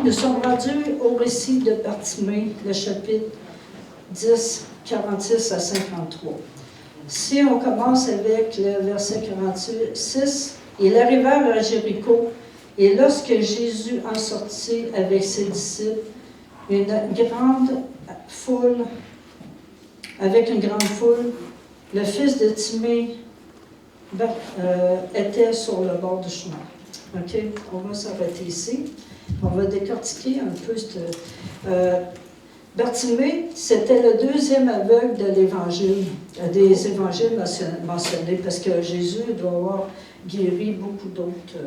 nous sommes rendus au récit de Bartimée, le chapitre 10, 46 à 53. Si on commence avec le verset 46, « Ils arrivèrent à Jéricho, et lorsque Jésus en sortit avec ses disciples, avec une grande foule, le fils de Timée était sur le bord du chemin. » OK? On va s'arrêter ici. On va décortiquer un peu Bartimée, c'était le deuxième aveugle de l'Évangile, des évangiles mentionnés, parce que Jésus doit avoir guéri beaucoup d'autres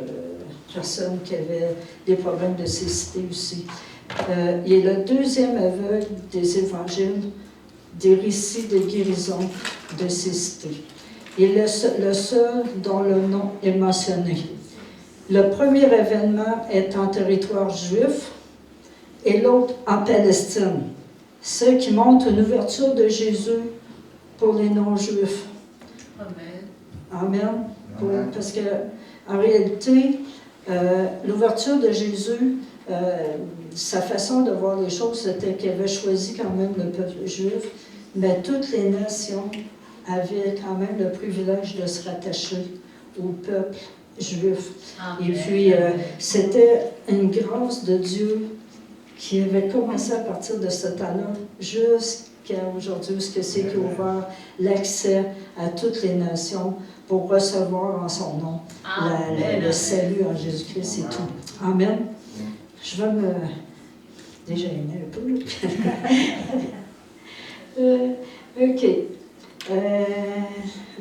personnes qui avaient des problèmes de cécité aussi. Il est le deuxième aveugle des évangiles, des récits de guérison de cécité. Il est le seul dont le nom est mentionné. Le premier événement est en territoire juif et l'autre en Palestine, ce qui montre une ouverture de Jésus pour les non-juifs. Amen. Amen. Parce qu'en réalité, l'ouverture de Jésus, sa façon de voir les choses, c'était qu'il avait choisi quand même le peuple juif, mais toutes les nations avaient quand même le privilège de se rattacher au peuple juif. Amen. Et puis, c'était une grâce de Dieu qui avait commencé à partir de ce temps-là jusqu'à aujourd'hui, ce que c'est qui a ouvert l'accès à toutes les nations pour recevoir en son nom le salut en Jésus-Christ, c'est tout. Amen. Je vais me dégêner un peu. OK.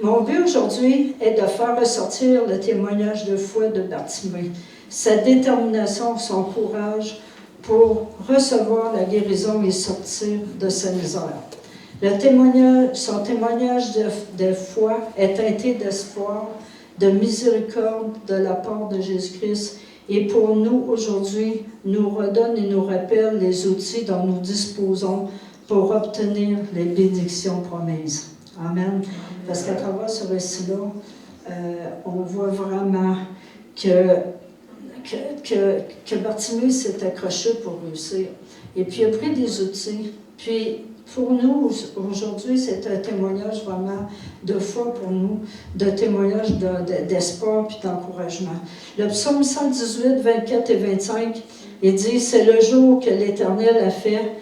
Mon but aujourd'hui est de faire ressortir le témoignage de foi de Bartimée, sa détermination, son courage pour recevoir la guérison et sortir de sa misère. Son témoignage de foi est teinté d'espoir, de miséricorde de la part de Jésus-Christ et pour nous aujourd'hui nous redonne et nous rappelle les outils dont nous disposons pour obtenir les bénédictions promises. Amen. Parce qu'à travers ce récit-là, on voit vraiment que Bartimée s'est accroché pour réussir. Et puis, il a pris des outils. Puis, pour nous, aujourd'hui, c'est un témoignage vraiment de foi pour nous, de témoignage d'espoir puis d'encouragement. Le psaume 118, 24 et 25, il dit « C'est le jour que l'Éternel a fait,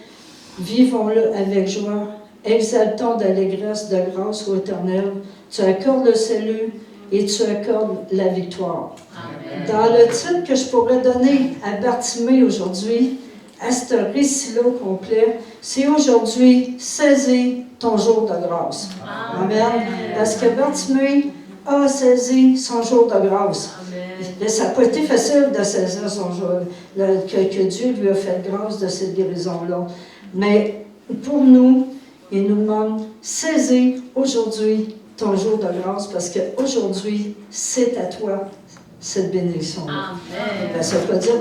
vivons-le avec joie, exaltons d'allégresse, de grâce au Éternel. Tu accordes le salut et tu accordes la victoire. » Amen. Dans le titre que je pourrais donner à Bartimée aujourd'hui, à ce récit-là complet, c'est aujourd'hui, saisis ton jour de grâce. Amen. Amen. Parce que Bartimée a saisi son jour de grâce. Amen. Ça n'a pas été facile de saisir son jour, que Dieu lui a fait grâce de cette guérison-là. Mais pour nous, il nous demande, saisis aujourd'hui ton jour de grâce, parce qu'aujourd'hui, c'est à toi cette bénédiction-là. Ça ne veut pas dire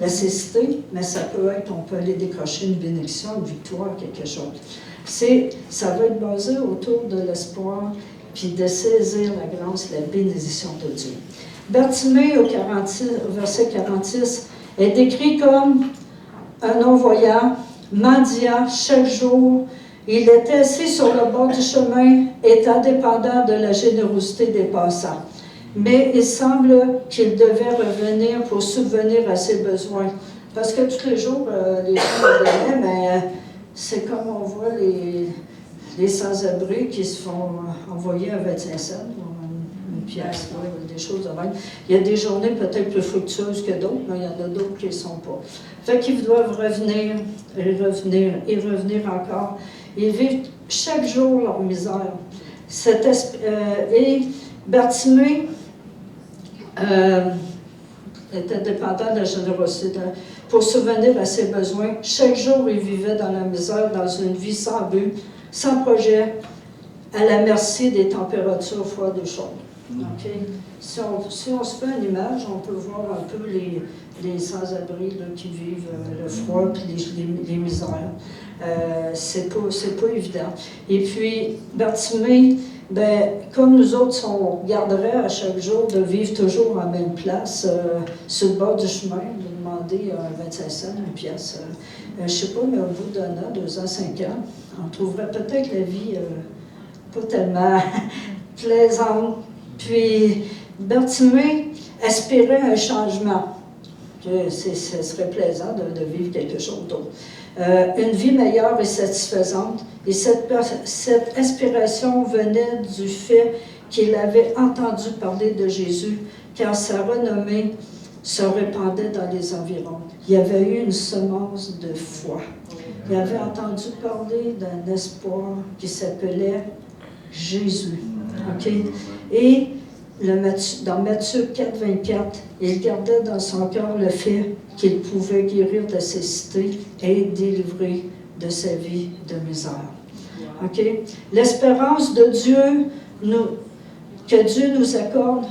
la cécité, mais ça peut être, on peut aller décrocher une bénédiction, une victoire, quelque chose. Ça va être basé autour de l'espoir, puis de saisir la grâce, la bénédiction de Dieu. Bartimée, au verset 46, est décrit comme un non-voyant, mendiant chaque jour. Il était assis sur le bord du chemin, étant dépendant de la générosité des passants. Mais il semble qu'il devait revenir pour subvenir à ses besoins. Parce que tous les jours, les gens le donnaient, mais c'est comme on voit les sans-abri qui se font envoyer à 25 cents, une pièce, des choses de même. Il y a des journées peut-être plus fructueuses que d'autres, mais il y en a d'autres qui ne sont pas. Fait qu'ils doivent revenir, et revenir, et revenir encore. Ils vivent chaque jour leur misère. Et Bartimée était dépendant de la générosité. Pour subvenir à ses besoins, chaque jour, il vivait dans la misère, dans une vie sans but, sans projet, à la merci des températures froides et chaudes. Okay? Si on se fait une image, on peut voir un peu les sans-abri qui vivent le froid et les misères. C'est pas évident. Et puis, Bartimée, comme nous autres, on garderait à chaque jour de vivre toujours en même place, sur le bord du chemin, demandé 25 cents, une pièce. Je ne sais pas, mais au bout d'un an, 2 ans, 5 ans, on trouverait peut-être la vie pas tellement plaisante. Puis, Bartimée aspirait à un changement. Ce serait plaisant de vivre quelque chose d'autre. Une vie meilleure et satisfaisante. Et cette aspiration venait du fait qu'il avait entendu parler de Jésus, car sa renommée se répandait dans les environs. Il y avait eu une semence de foi. Il avait entendu parler d'un espoir qui s'appelait Jésus. Okay? Et dans Matthieu 4, 24, il gardait dans son cœur le fait qu'il pouvait guérir de ses cités et délivrer de sa vie de misère. Okay? L'espérance de Dieu, que Dieu nous accorde,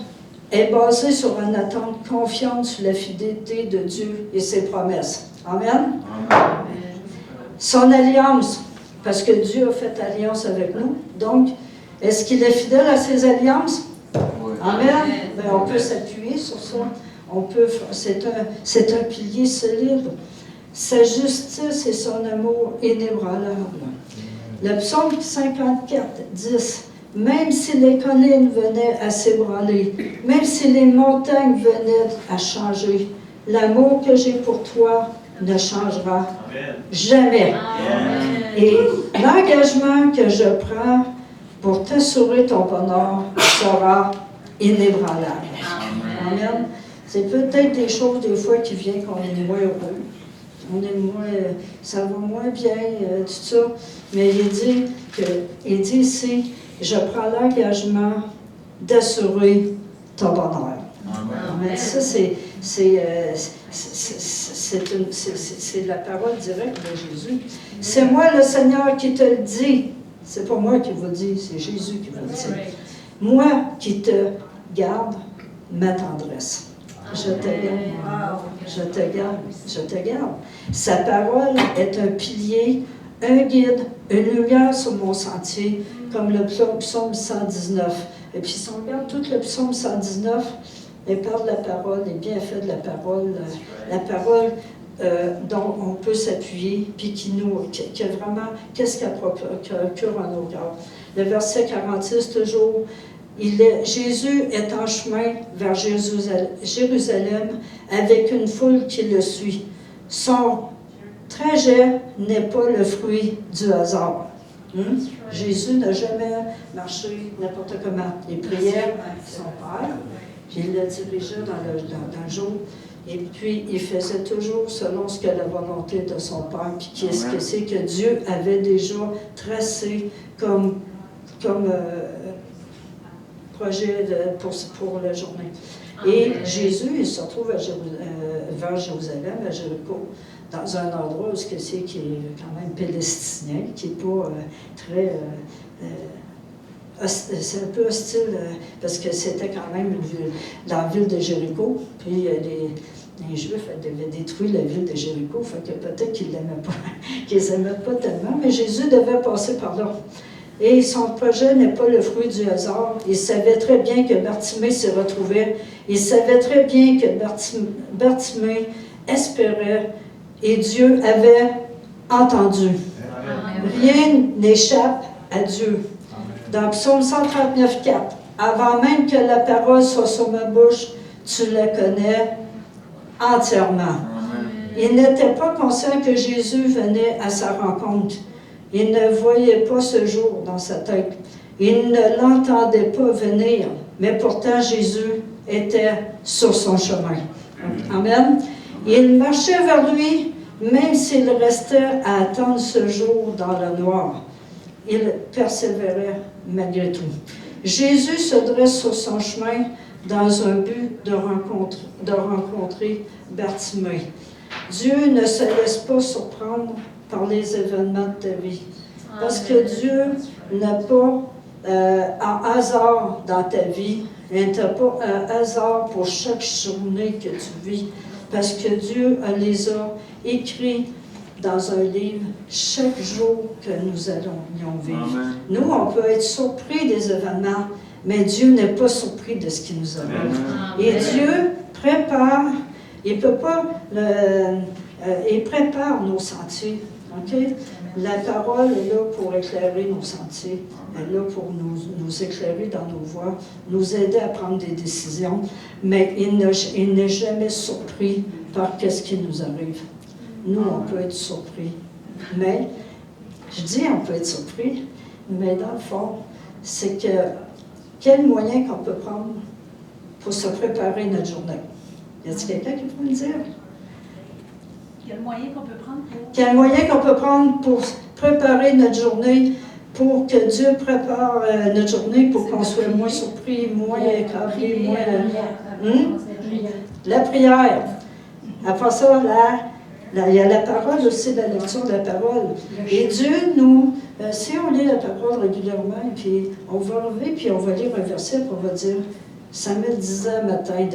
est basée sur une attente confiante sur la fidélité de Dieu et ses promesses. Amen? Amen. Son alliance, parce que Dieu a fait alliance avec nous. Donc, est-ce qu'il est fidèle à ses alliances? Amen. Ben, on peut s'appuyer sur ça. C'est un pilier solide. Sa justice et son amour inébranlable. Le psaume 54, 10. Même si les collines venaient à s'ébranler, même si les montagnes venaient à changer, l'amour que j'ai pour toi ne changera jamais. Amen. Et l'engagement que je prends pour t'assurer ton bonheur sera inébranlable. Amen. C'est peut-être des choses, des fois, qui viennent qu'on est moins heureux. Ça va moins bien, tout ça. Mais il dit ici, je prends l'engagement d'assurer ton bonheur. Amen. Ça, c'est la parole directe de Jésus. C'est moi, le Seigneur, qui te le dis. C'est pas moi qui vous le dis, c'est Jésus qui vous le dit. Moi qui te garde ma tendresse. Je te garde, je te garde, je te garde. Sa parole est un pilier, un guide, une lumière sur mon sentier, comme le psaume 119. Et puis si on regarde tout le psaume 119, il parle de la parole, les bienfaits de la parole dont on peut s'appuyer, puis qui a vraiment, qu'est-ce qu'elle procure en nos cœurs. Le verset 46, toujours, Jésus est en chemin vers Jérusalem avec une foule qui le suit. Son trajet n'est pas le fruit du hasard. Jésus n'a jamais marché n'importe comment. Il priait son Père, puis il le dirigeait dans le jour. Et puis, il faisait toujours selon ce que la volonté de son Père, puis qu'est-ce que c'est que Dieu avait déjà tracé comme projet pour la journée. Et Jésus, il se retrouve vers Jérusalem, à Jéricho, dans un endroit où qui est quand même palestinien, qui n'est pas très... c'est un peu hostile, parce que c'était quand même dans la ville de Jéricho, puis les Juifs avaient détruit la ville de Jéricho, fait que peut-être qu'ils n'aimaient pas tellement, mais Jésus devait passer par là. Et son projet n'est pas le fruit du hasard. Il savait très bien que Bartimée s'y retrouvait. Il savait très bien que Bartimée espérait et Dieu avait entendu. Rien n'échappe à Dieu. Dans Psaume 139, 4, avant même que la parole soit sur ma bouche, tu la connais entièrement. Il n'était pas conscient que Jésus venait à sa rencontre. Il ne voyait pas ce jour dans sa tête. Il ne l'entendait pas venir, mais pourtant Jésus était sur son chemin. Amen. Il marchait vers lui, même s'il restait à attendre ce jour dans le noir. Il persévérait malgré tout. Jésus se dresse sur son chemin dans un but de rencontrer Bartimée. Dieu ne se laisse pas surprendre par les événements de ta vie. Parce que Dieu n'a pas un hasard dans ta vie. Il n'a pas un hasard pour chaque journée que tu vis. Parce que Dieu les a écrits dans un livre chaque jour que nous allons vivre. Amen. Nous, on peut être surpris des événements, mais Dieu n'est pas surpris de ce qui nous arrive. Et Dieu prépare Il peut pas, il prépare nos sentiers, OK? La parole est là pour éclairer nos sentiers, elle est là pour nous éclairer dans nos voies, nous aider à prendre des décisions, mais il n'est jamais surpris par ce qui nous arrive. Nous, on peut être surpris, mais, je dis on peut être surpris, mais dans le fond, c'est que quel moyen qu'on peut prendre pour se préparer notre journée? Y a-t-il quelqu'un qui peut me dire? Quel moyen qu'on peut prendre pour... Quel moyen qu'on peut prendre pour préparer notre journée, pour que Dieu prépare notre journée, pour qu'on soit moins surpris, moins écrasé, moins... La prière. Après ça, il y a la parole aussi, la lecture de la parole. Et Dieu nous... si on lit la parole régulièrement, puis on va lever, puis on va lire un verset, puis on va dire, ça me disait matin,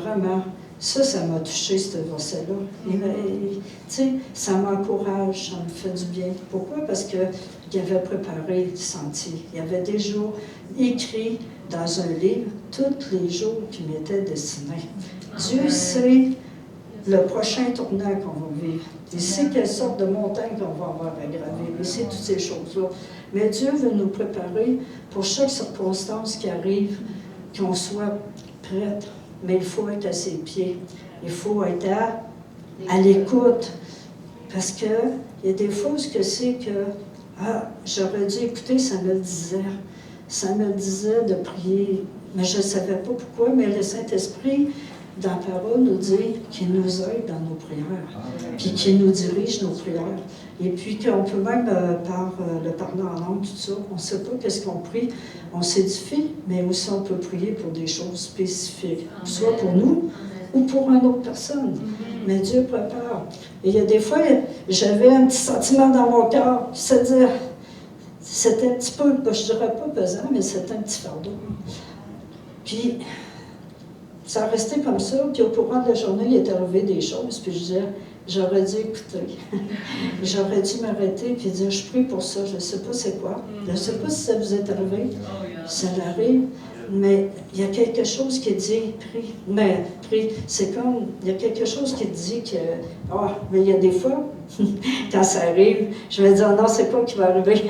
vraiment, ça m'a touché, ce verset-là. Tu sais, ça m'encourage, ça me fait du bien. Pourquoi? Parce qu'il avait préparé le sentier. Il avait déjà écrit dans un livre tous les jours qui m'étaient destinés. Dieu sait le prochain tournant qu'on va vivre. Il sait quelle sorte de montagne qu'on va avoir à gravir. Il sait toutes ces choses-là. Mais Dieu veut nous préparer pour chaque circonstance qui arrive, qu'on soit prête. Mais il faut être à ses pieds. Il faut être à l'écoute. Parce qu'il y a des fois ce que c'est que, j'aurais dû écouter, ça me le disait. Ça me le disait de prier. Mais je ne savais pas pourquoi, mais le Saint-Esprit, dans la parole, nous dit qu'il nous aide dans nos prières, puis qu'il nous dirige nos prières. Et puis qu'on peut même, par le parler en langue, tout ça, on ne sait pas qu'est-ce qu'on prie, on s'édifie, mais aussi on peut prier pour des choses spécifiques, soit pour nous ou pour une autre personne. Mais Dieu prépare. Et il y a des fois, j'avais un petit sentiment dans mon cœur, c'est-à-dire, c'était un petit peu, je ne dirais pas pesant, mais c'était un petit fardeau. Puis, ça restait comme ça, puis au courant de la journée, il est arrivé des choses, puis je disais, j'aurais dû écouter. J'aurais dû m'arrêter, puis dire, je prie pour ça, je ne sais pas c'est quoi. Je ne sais pas si ça vous est arrivé, ça l'arrive, mais il y a quelque chose qui dit, prie. Mais prie, c'est comme, il y a quelque chose qui dit que, mais il y a des fois, quand ça arrive, je vais dire, non, c'est quoi qui va arriver?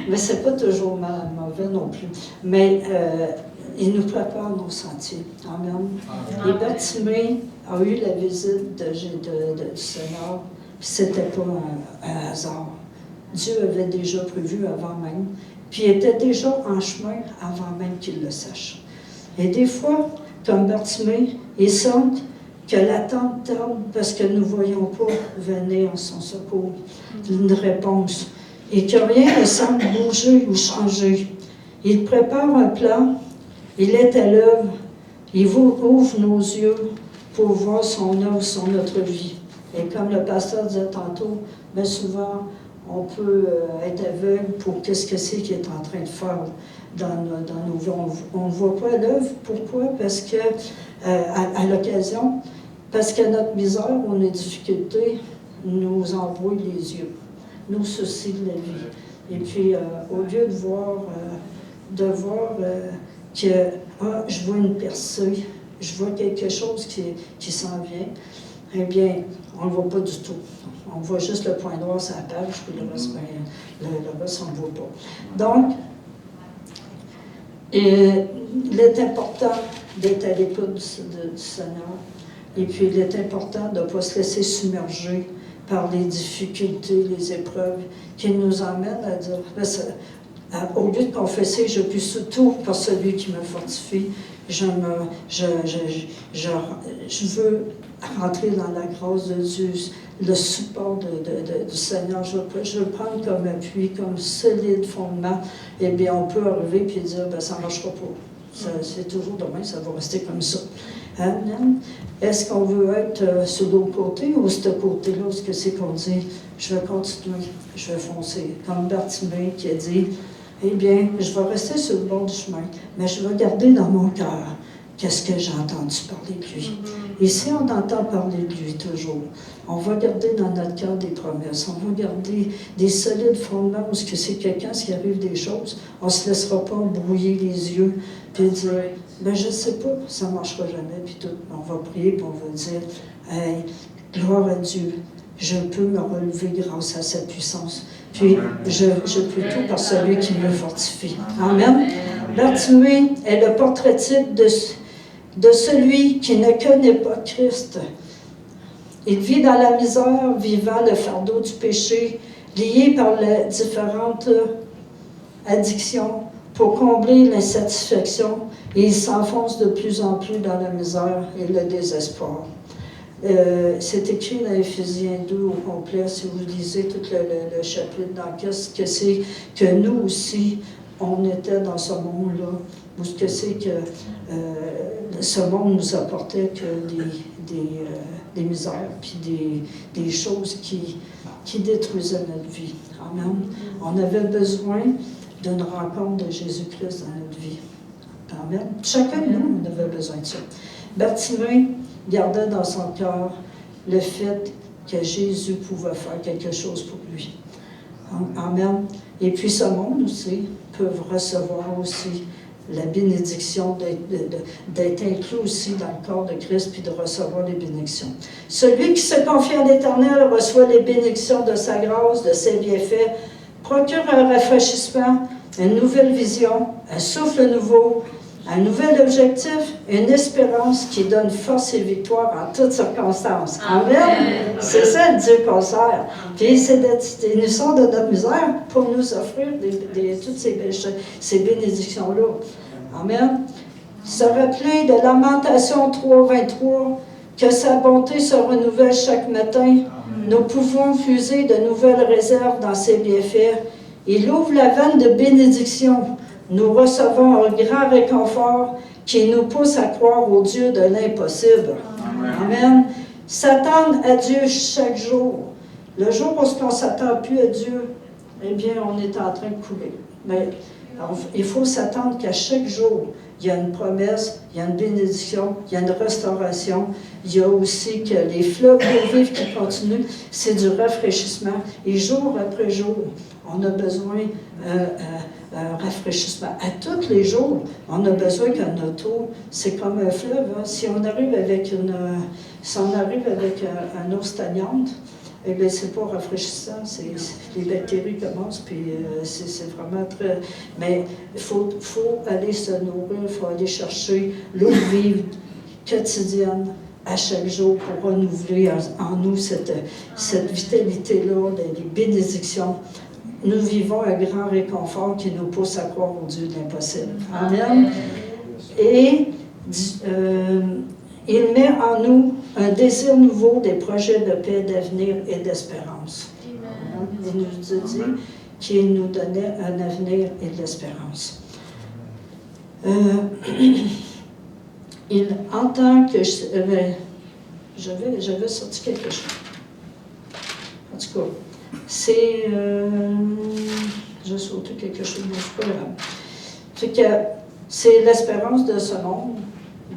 Mais c'est pas toujours mauvais non plus. Mais, il nous prépare nos sentiers. Amen. Et Bartimée a eu la visite du Seigneur, puis c'était pas un hasard. Dieu avait déjà prévu avant même, puis il était déjà en chemin avant même qu'il le sache. Et des fois, comme Bartimée, il semble que l'attente tarde parce que nous ne voyons pas venir en son secours, une réponse, et que rien ne semble bouger ou changer. Il prépare un plan. Il est à l'œuvre, il ouvre nos yeux pour voir son œuvre sur notre vie. Et comme le pasteur disait tantôt, bien souvent, on peut être aveugle pour qu'est-ce que c'est qu'il est en train de faire dans nos vies. On ne voit pas l'œuvre. Pourquoi? Parce que, à l'occasion, parce que notre misère ou nos difficultés nous embrouille les yeux, nous soucie de la vie. Et puis, au lieu de voir que je vois une percée, je vois quelque chose qui s'en vient, eh bien, on ne le voit pas du tout. On voit juste le point noir sur la page, puis le reste, on ne voit pas. Donc, il est important d'être à l'écoute du Seigneur, et puis il est important de ne pas se laisser submerger par les difficultés, les épreuves qui nous emmènent à dire, au lieu de confesser, je puis surtout par celui qui me fortifie. Je veux rentrer dans la grâce de Dieu, le support du Seigneur. Je veux prendre comme appui, comme solide fondement. Eh bien, on peut arriver et dire, ça ne marchera pas. C'est toujours demain, ça va rester comme ça. Amen. Est-ce qu'on veut être sur l'autre côté ou ce côté-là, ce que c'est qu'on dit, je vais continuer, je vais foncer. Comme Bartimée qui a dit, eh bien, je vais rester sur le bord du chemin, mais je vais garder dans mon cœur qu'est-ce que j'ai entendu parler de lui. Et si on entend parler de lui toujours, on va garder dans notre cœur des promesses, on va garder des solides fondements, parce que c'est quelqu'un, s'il arrive des choses, on ne se laissera pas brouiller les yeux, puis dire, je ne sais pas, ça ne marchera jamais, puis tout. On va prier, puis on va dire, Hey, gloire à Dieu, je peux me relever grâce à cette puissance. Puis, je peux tout par celui qui me fortifie. Amen. Bartimée est le portrait type de celui qui ne connaît pas Christ. Il vit dans la misère, vivant le fardeau du péché, lié par les différentes addictions pour combler l'insatisfaction, et il s'enfonce de plus en plus dans la misère et le désespoir. C'est écrit dans Éphésiens 2 au complet, si vous lisez tout le chapitre dans qu'est-ce que c'est que nous aussi, on était dans ce monde-là, ou ce que c'est que ce monde nous apportait que des misères, puis des choses qui détruisaient notre vie. Amen. On avait besoin d'une rencontre de Jésus-Christ dans notre vie. Amen. Chacun de nous, on avait besoin de ça. Bartimée gardait dans son cœur le fait que Jésus pouvait faire quelque chose pour lui. Amen. Et puis ce monde aussi peut recevoir aussi la bénédiction d'être inclus aussi dans le corps de Christ puis de recevoir les bénédictions. Celui qui se confie à l'Éternel reçoit les bénédictions de sa grâce, de ses bienfaits, procure un rafraîchissement, une nouvelle vision, un souffle nouveau, un nouvel objectif, une espérance qui donne force et victoire en toutes circonstances. Amen. C'est ça le Dieu qu'on sert. Puis il nous sort de notre misère pour nous offrir toutes ces bénédictions-là. Amen. Se rappeler de Lamentation 3:23, que sa bonté se renouvelle chaque matin. Nous pouvons fuser de nouvelles réserves dans ses bienfaits. Il ouvre la vanne de bénédiction. Nous recevons un grand réconfort qui nous pousse à croire au Dieu de l'impossible. Amen. S'attendre à Dieu chaque jour. Le jour où on ne s'attend plus à Dieu, eh bien, on est en train de couler. Mais il faut s'attendre qu'à chaque jour, il y a une promesse, il y a une bénédiction, il y a une restauration. Il y a aussi que les fleuves d'eau vive qui continuent, c'est du rafraîchissement. Et jour après jour, on a besoin d'un rafraîchissement. À tous les jours, on a besoin que notre eau, c'est comme un fleuve. Hein. Si on arrive avec une eau stagnante, eh bien, c'est pas rafraîchissant, les bactéries commencent, puis c'est vraiment très... Mais il faut aller se nourrir, il faut aller chercher l'eau vive quotidienne à chaque jour pour renouveler en nous cette vitalité-là, les bénédictions. Nous vivons un grand réconfort qui nous pousse à croire au Dieu de l'impossible. Amen. Et il met en nous un désir nouveau des projets de paix, d'avenir et d'espérance. Il nous a dit qu'il nous donnait un avenir et de l'espérance. Il entend que j'avais sorti quelque chose. En tout cas, c'est... j'ai sauté quelque chose, mais c'est pas grave. Fait que c'est l'espérance de ce monde,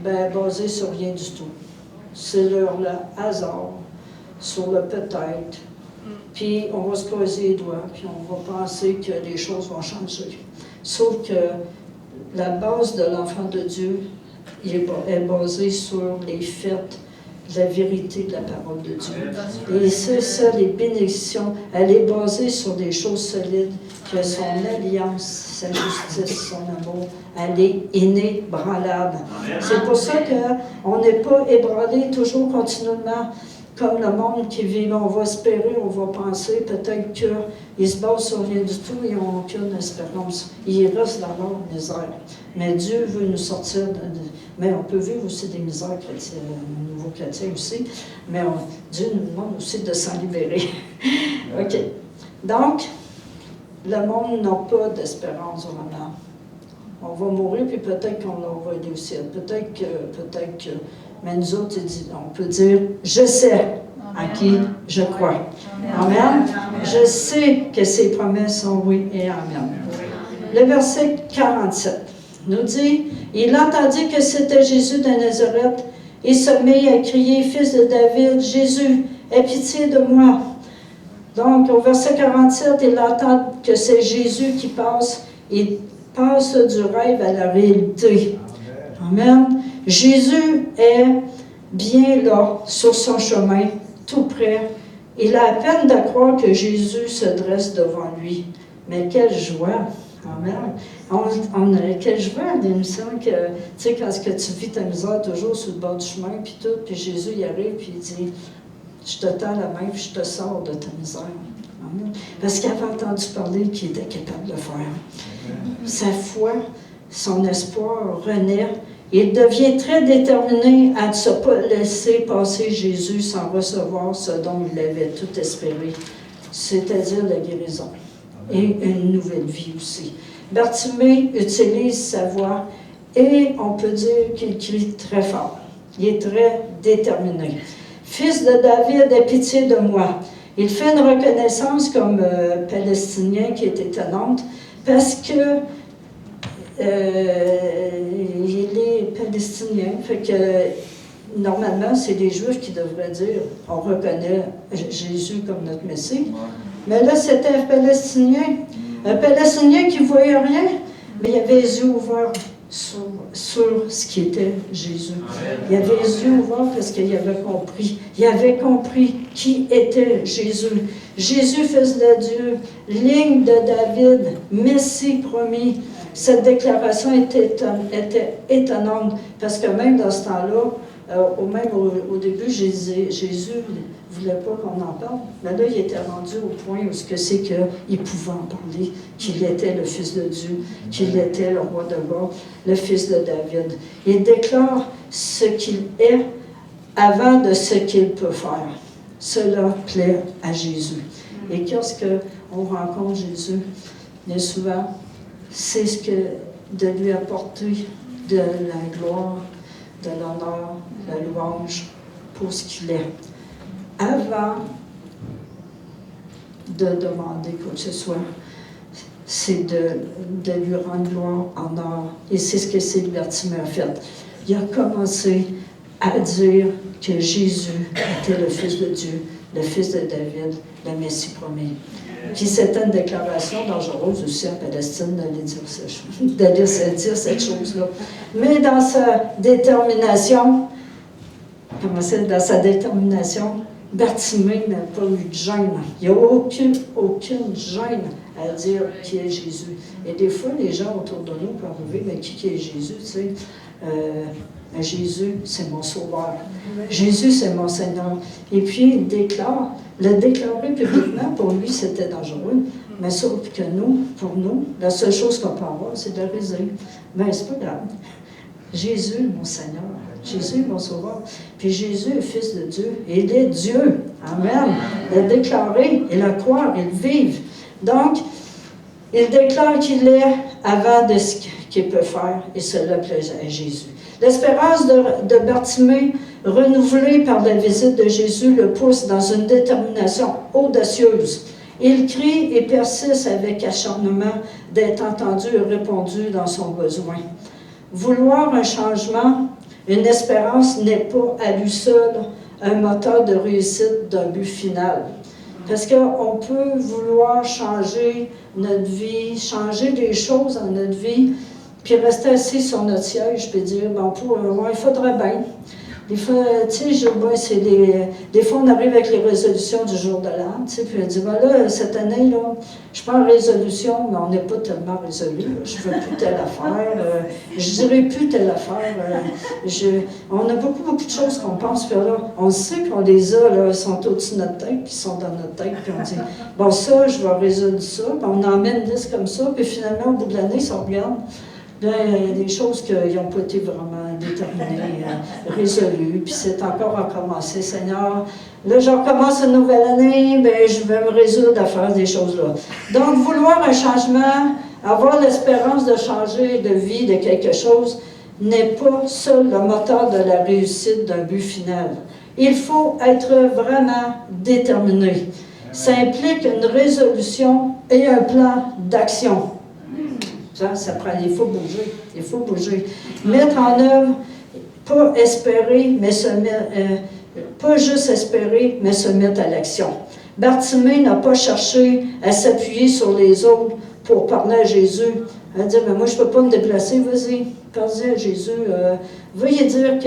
basée sur rien du tout. C'est le hasard, sur le peut-être. Puis on va se croiser les doigts, puis on va penser que les choses vont changer. Sauf que la base de l'enfant de Dieu est basée sur les faits, la vérité de la parole de Dieu. Et c'est ça, les bénédictions, elle est basée sur des choses solides, que son alliance, sa justice, son amour, elle est inébranlable. C'est pour ça qu'on n'est pas ébranlé toujours continuellement, comme le monde qui vit. On va espérer, on va penser peut-être qu'ils se basent sur rien du tout, ils n'ont aucune espérance. Ils restent dans leur misère. Mais Dieu veut nous sortir mais on peut vivre aussi des misères chrétiennes, nouveaux chrétiens aussi, mais Dieu nous demande aussi de s'en libérer. OK. Donc, le monde n'a pas d'espérance vraiment. On va mourir, puis peut-être qu'on va aller au ciel. Peut-être que... Mais nous autres, on peut dire, je sais à qui je crois. Amen. Je sais que ses promesses sont oui et amen. Le verset 47 nous dit, il entendit que c'était Jésus de Nazareth et se mit à crier, fils de David, Jésus, aie pitié de moi. Donc, au verset 47, il entend que c'est Jésus qui passe. Il passe du rêve à la réalité. Amen. Jésus est bien là, sur son chemin, tout près. Il a à peine de croire que Jésus se dresse devant lui. Mais quelle joie! Amen. Quelle joie, il me semble que, tu sais, quand que tu vis ta misère toujours sur le bord du chemin, puis tout, puis Jésus y arrive, puis il dit, je te tends la main, puis je te sors de ta misère. Amen. Parce qu'il avait entendu parler qu'il était capable de le faire. Sa foi, son espoir renaît. Il devient très déterminé à ne se pas laisser passer Jésus sans recevoir ce dont il avait tout espéré, c'est-à-dire la guérison et une nouvelle vie aussi. Bartimée utilise sa voix et on peut dire qu'il crie très fort. Il est très déterminé. Fils de David, aie pitié de moi. Il fait une reconnaissance comme Palestinien qui est étonnante parce que il est palestinien, fait que normalement c'est des Juifs qui devraient dire on reconnaît Jésus comme notre Messie. Mais là c'était un Palestinien qui ne voyait rien, mais il avait les yeux ouverts sur ce qui était Jésus. Il avait les yeux ouverts parce qu'il avait compris. Il avait compris qui était Jésus. Jésus, fils de Dieu, ligne de David, Messie promis. Cette déclaration était étonnante parce que même dans ce temps-là, au début, Jésus ne voulait pas qu'on en parle, mais là, il était rendu au point où c'est qu'il pouvait en parler, qu'il était le Fils de Dieu, qu'il était le roi de bord, le Fils de David. Il déclare ce qu'il est avant de ce qu'il peut faire. Cela plaît à Jésus. Et lorsqu'on rencontre Jésus, bien souvent, c'est ce que de lui apporter de la gloire, de l'honneur, de la louange pour ce qu'il est. Avant de demander quoi que ce soit, c'est de lui rendre gloire, honneur. Et c'est ce que Bartimée a fait. Il a commencé à dire que Jésus était le Fils de Dieu, le Fils de David, le Messie promis. Puis c'était une déclaration dangereuse aussi en Palestine d'aller dire cette chose-là. Mais dans sa détermination, Bartimée n'a pas eu de gêne. Il n'y a aucune gêne à dire qui est Jésus. Et des fois, les gens autour de nous peuvent arriver, mais qui est Jésus, tu sais? Jésus, c'est mon sauveur. Jésus, c'est mon Seigneur. Et puis, il déclare, le déclarer publiquement, pour lui, c'était dangereux. Mais sauf que pour nous, la seule chose qu'on peut avoir, c'est de résigner. Mais c'est pas grave. Jésus, mon Seigneur. Jésus, mon Sauveur. Puis Jésus est Fils de Dieu. Il est Dieu. Amen. Le déclarer et le croire, il vive. Donc, il déclare qu'il est avant de ce qu'il peut faire, et cela plaît à Jésus. L'espérance de Bartimée, renouvelée par la visite de Jésus, le pousse dans une détermination audacieuse. Il crie et persiste avec acharnement d'être entendu et répondu dans son besoin. Vouloir un changement, une espérance n'est pas à lui seul un moteur de réussite d'un but final. Parce qu'on peut vouloir changer notre vie, changer des choses dans notre vie, puis rester assis sur notre siège, puis dire, bon, il faudrait bien. Des fois, tu sais, des fois, on arrive avec les résolutions du jour de l'an, tu sais, puis on dit, voilà, cette année, là, je prends en résolution, mais on n'est pas tellement résolu. Je ne veux plus telle affaire, je ne dirai plus telle affaire. On a beaucoup de choses qu'on pense, puis là, on sait qu'on les a, là, sont au-dessus de notre tête, puis ils sont dans notre tête, puis on dit, bon, ça, je vais résoudre ça, puis on emmène 10 comme ça, puis finalement, au bout de l'année, ça regarde. Là, il y a des choses qui n'ont pas été vraiment déterminées, résolues, puis c'est encore à recommencer. Seigneur, là, je recommence une nouvelle année, bien, je vais me résoudre à faire des choses-là. Donc, vouloir un changement, avoir l'espérance de changer de vie, de quelque chose, n'est pas seul le moteur de la réussite d'un but final. Il faut être vraiment déterminé. Ça implique une résolution et un plan d'action. Il faut bouger. Mettre en œuvre, pas juste espérer, mais se mettre à l'action. Bartimée n'a pas cherché à s'appuyer sur les autres pour parler à Jésus. Elle a dit, mais moi je ne peux pas me déplacer, vas-y, parle à Jésus. Veuillez dire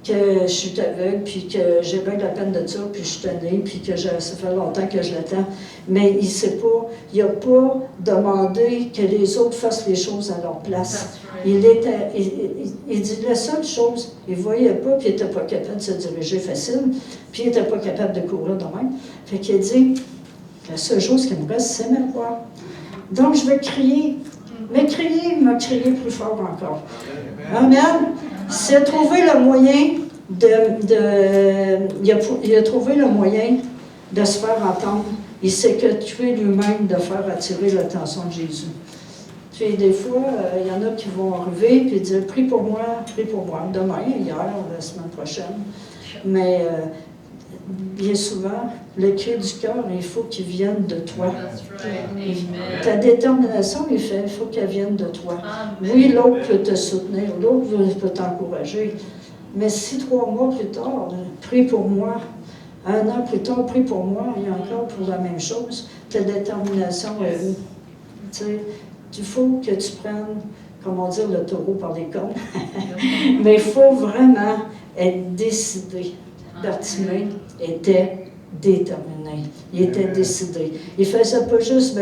que je suis aveugle, puis que j'ai bien de la peine de ça, puis je suis tannée, puis que ça fait longtemps que je l'attends. Mais il sait pas, il n'a pas demandé que les autres fassent les choses à leur place. Il dit la seule chose, il ne voyait pas, puis il n'était pas capable de se diriger facile, puis il n'était pas capable de courir de même. Fait qu'il dit, la seule chose qui me reste, c'est ma voix. Donc je vais crier. Mais crier, il m'a crié plus fort encore. Amen. Il a trouvé le moyen il a trouvé le moyen de se faire entendre. Il s'est que tué lui-même de faire attirer l'attention de Jésus. Puis des fois, il y en a qui vont arriver et dire prie pour moi, demain, hier, la semaine prochaine. Mais bien souvent, le cri du cœur, il faut qu'il vienne de toi. Ta détermination, il faut qu'elle vienne de toi. Oui, l'autre peut te soutenir, l'autre peut t'encourager. Mais si 3 mois plus tard, prie pour moi, 1 an plus tard, prie pour moi, et encore pour la même chose, ta détermination est où? Tu sais, il faut que tu prennes, comment dire, le taureau par les cornes. Mais il faut vraiment être décidé. Bartimée était déterminé. Il était décidé. Il ne faisait pas juste,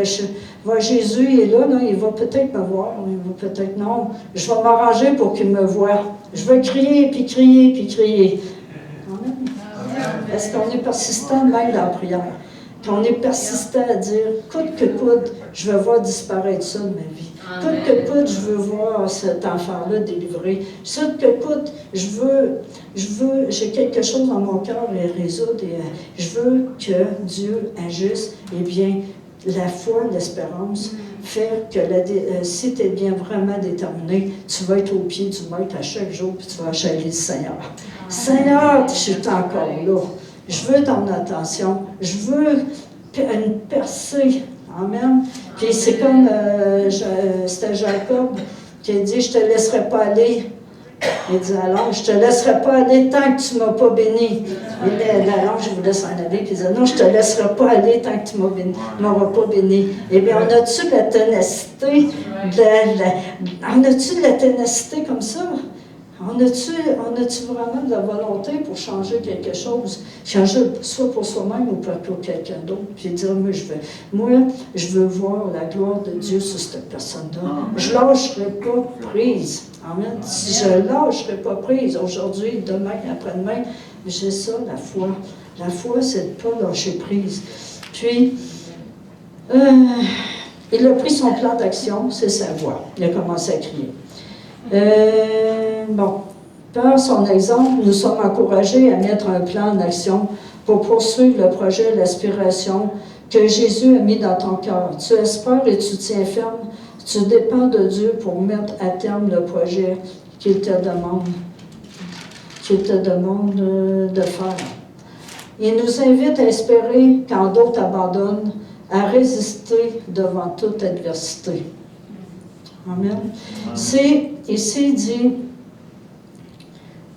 Jésus il est là, il va peut-être me voir, il va peut-être non. Je vais m'arranger pour qu'il me voie. Je vais crier, puis crier, puis crier. Amen. Est-ce qu'on est persistant même dans la prière? Qu'on est persistant à dire, coûte que coûte, je veux voir disparaître ça de ma vie. Coûte que coûte, je veux voir cet enfant-là délivré. Coûte que coûte, j'ai quelque chose dans mon cœur à résoudre et je veux que Dieu agisse. Eh bien, la foi, l'espérance, fait que si tu es bien vraiment déterminé, tu vas être au pied du maître à chaque jour puis tu vas achaler le Seigneur. Seigneur, je suis encore là. Je veux ton attention. Je veux une percée. Amen. Puis c'est comme, c'était Jacob qui a dit, je ne te laisserai pas aller. Il dit, alors, je ne te laisserai pas aller tant que tu ne m'as pas béni. Il dit, alors, je vous laisse en aller. Puis il dit, non, je ne te laisserai pas aller tant que tu ne m'auras pas béni. Eh bien, on a-tu la ténacité, comme ça? On a-tu vraiment de la volonté pour changer quelque chose? Changer soit pour soi-même ou pour quelqu'un d'autre. Puis dire, moi, je veux voir la gloire de Dieu sur cette personne-là. Je ne lâcherai pas prise. Amen. Si je ne lâcherai pas prise aujourd'hui, demain, après-demain, j'ai ça, la foi. La foi, c'est de ne pas lâcher prise. Puis, il a pris son plan d'action, c'est sa voix. Il a commencé à crier. Par son exemple, nous sommes encouragés à mettre un plan en action pour poursuivre le projet, l'aspiration que Jésus a mis dans ton cœur. Tu espères et tu tiens ferme. Tu dépends de Dieu pour mettre à terme le projet qu'il te demande de faire. Il nous invite à espérer quand d'autres abandonnent, à résister devant toute adversité. Amen. Ici, il dit,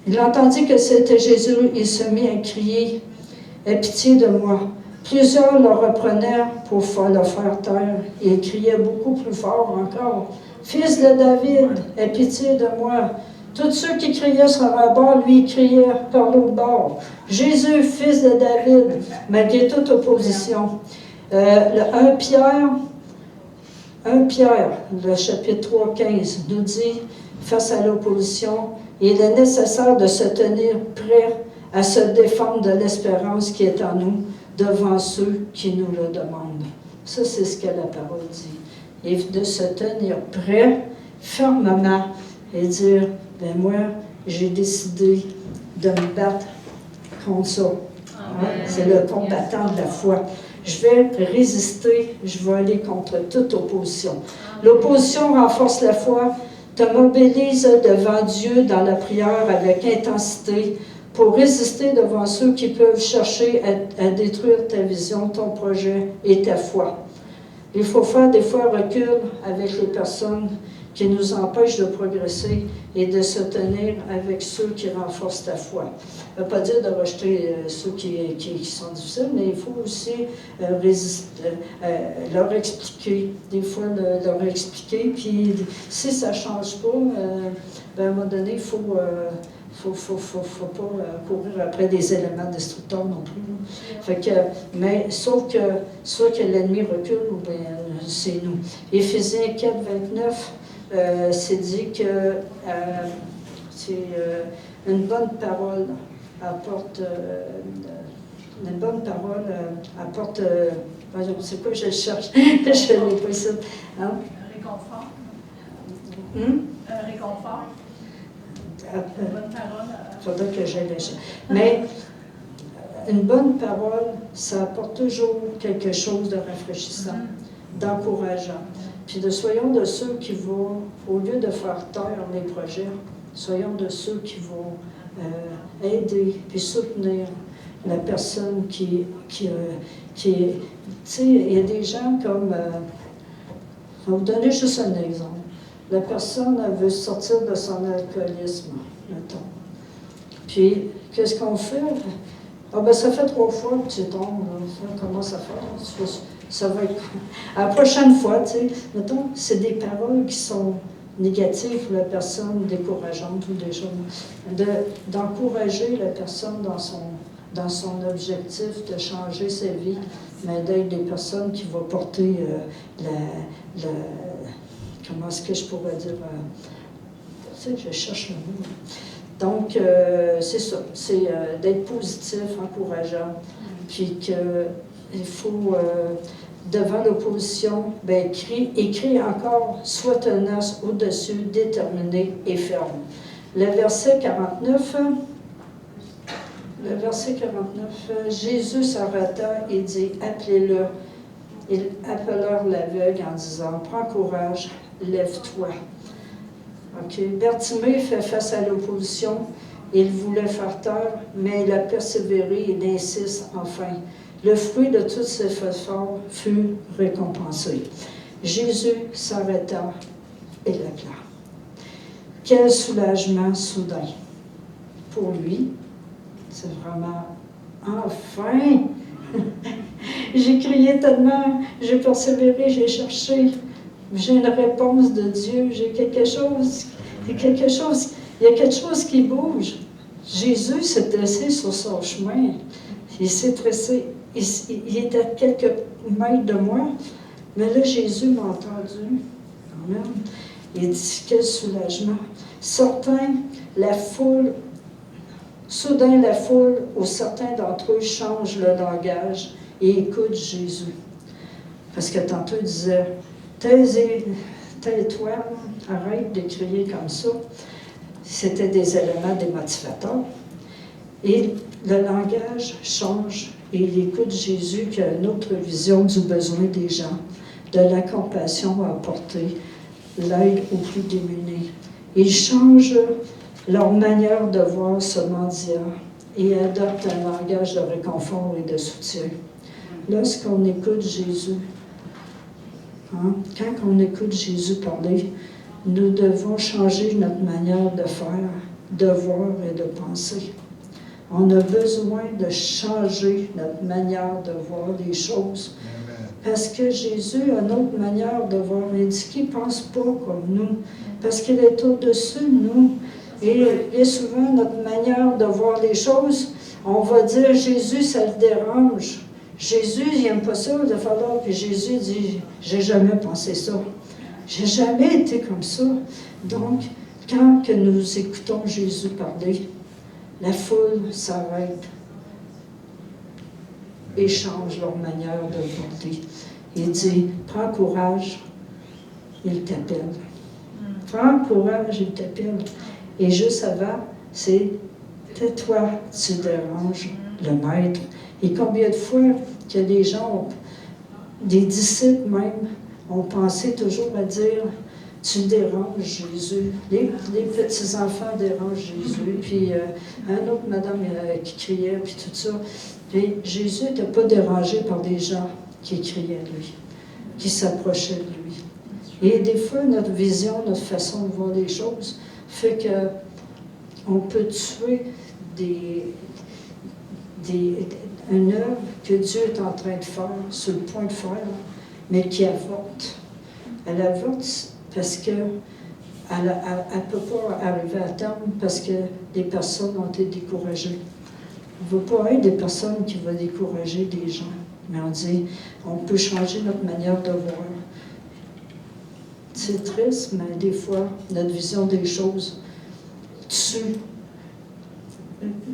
il entendit que c'était Jésus, il se mit à crier, « Aie pitié de moi ». Plusieurs le reprenaient pour le faire taire. Il criait beaucoup plus fort encore, « Fils de David, aie pitié de moi ». Tous ceux qui criaient sur un bord, lui, criaient par l'autre bord. « Jésus, fils de David », malgré toute opposition. 1 Pierre, le chapitre 3, 15, nous dit, face à l'opposition, il est nécessaire de se tenir prêt à se défendre de l'espérance qui est en nous devant ceux qui nous le demandent. Ça, c'est ce que la parole dit. Et de se tenir prêt, fermement, et dire, moi, j'ai décidé de me battre contre ça. C'est le combattant de la foi. Je vais résister, je vais aller contre toute opposition. L'opposition renforce la foi, te mobilise devant Dieu dans la prière avec intensité pour résister devant ceux qui peuvent chercher à détruire ta vision, ton projet et ta foi. Il faut faire des fois recul avec les personnes qui nous empêchent de progresser et de se tenir avec ceux qui renforcent ta foi. Ça ne veut pas dire de rejeter ceux qui sont difficiles, mais il faut aussi résister, leur expliquer, des fois leur expliquer, puis si ça ne change pas, à un moment donné, il faut faut pas courir après des éléments destructeurs non plus. Fait que, mais sauf que soit que l'ennemi recule, ou bien c'est nous. Éphésiens 4, 29, c'est dit que c'est une bonne parole apporte une bonne parole apporte c'est quoi je le cherche je l'ai pas ici. Hein? Un réconfort. Un réconfort. Une bonne parole. Il faudrait que j'aille le chercher. Mais une bonne parole, ça apporte toujours quelque chose de rafraîchissant, d'encourageant. Puis soyons de ceux qui vont, au lieu de faire taire les projets, soyons de ceux qui vont aider puis soutenir la personne qui tu sais, il y a des gens comme, je vais vous donner juste un exemple. La personne, elle veut sortir de son alcoolisme, mettons. Puis, qu'est-ce qu'on fait? Ah ben ça fait 3 fois que tu tombes, là. Ça commence à faire. Ça va être... À la prochaine fois, tu sais, mettons, c'est des paroles qui sont négatives pour la personne, décourageantes ou des choses. D'encourager la personne dans son objectif de changer sa vie, mais d'être des personnes qui vont porter comment est-ce que je pourrais dire, tu sais, je cherche le mot. Donc, c'est ça, c'est d'être positif, encourageant, puis qu'il faut, devant l'opposition, ben, écrire encore, sois tenace au-dessus, déterminé et ferme. Le verset 49, Jésus s'arrêta et dit, appelez-le. Ils appelèrent l'aveugle en disant, prends courage, lève-toi. OK. Bartimée fait face à l'opposition. Il voulait faire taire, mais il a persévéré et il insiste enfin. Le fruit de tous ses efforts fut récompensé. Jésus s'arrêta et l'appela. Quel soulagement soudain pour lui. C'est vraiment enfin. J'ai crié tellement, j'ai persévéré, j'ai cherché. J'ai une réponse de Dieu, j'ai quelque chose, il y a quelque chose qui bouge. Jésus s'est dressé sur son chemin. Il s'est dressé, il était à quelques mètres de moi, mais là, Jésus m'a entendu. Amen. Il dit, quel soulagement. Soudain, la foule, ou certains d'entre eux changent le langage et écoutent Jésus. Parce que tantôt, il disait, tais-toi, arrête de crier comme ça. C'était des éléments démotivateurs. Et le langage change et il écoute Jésus qui a une autre vision du besoin des gens, de la compassion à apporter, l'aide aux plus démunis. Il change leur manière de voir ce mendiant et adopte un langage de réconfort et de soutien. Lorsqu'on écoute Jésus, quand on écoute Jésus parler, nous devons changer notre manière de faire, de voir et de penser. On a besoin de changer notre manière de voir les choses. Parce que Jésus a une autre manière de voir. Il dit qu'il ne pense pas comme nous. Parce qu'il est au-dessus de nous. Et souvent, notre manière de voir les choses, on va dire, Jésus, ça le dérange. Jésus, il n'aime pas ça de faire là. Puis Jésus dit, j'ai jamais pensé ça. J'ai jamais été comme ça. Donc, quand que nous écoutons Jésus parler, la foule s'arrête et change leur manière de porter. Il dit, prends courage, il t'appelle. Prends courage, il t'appelle. Et juste avant, c'est, tais-toi, tu déranges le maître. Et combien de fois que des gens, des disciples même, ont pensé toujours à dire, tu déranges Jésus. Les petits-enfants dérangent Jésus. Puis une autre madame qui criait, puis tout ça. Puis Jésus n'était pas dérangé par des gens qui criaient à lui, qui s'approchaient de lui. Et des fois, notre vision, notre façon de voir les choses fait qu'on peut tuer une œuvre que Dieu est en train de faire, sur le point de faire, mais qui avorte. Elle avorte parce qu'elle elle ne peut pas arriver à terme parce que des personnes ont été découragées. On ne veut pas être des personnes qui vont décourager des gens, mais on dit, on peut changer notre manière de voir. C'est triste, mais des fois, notre vision des choses tue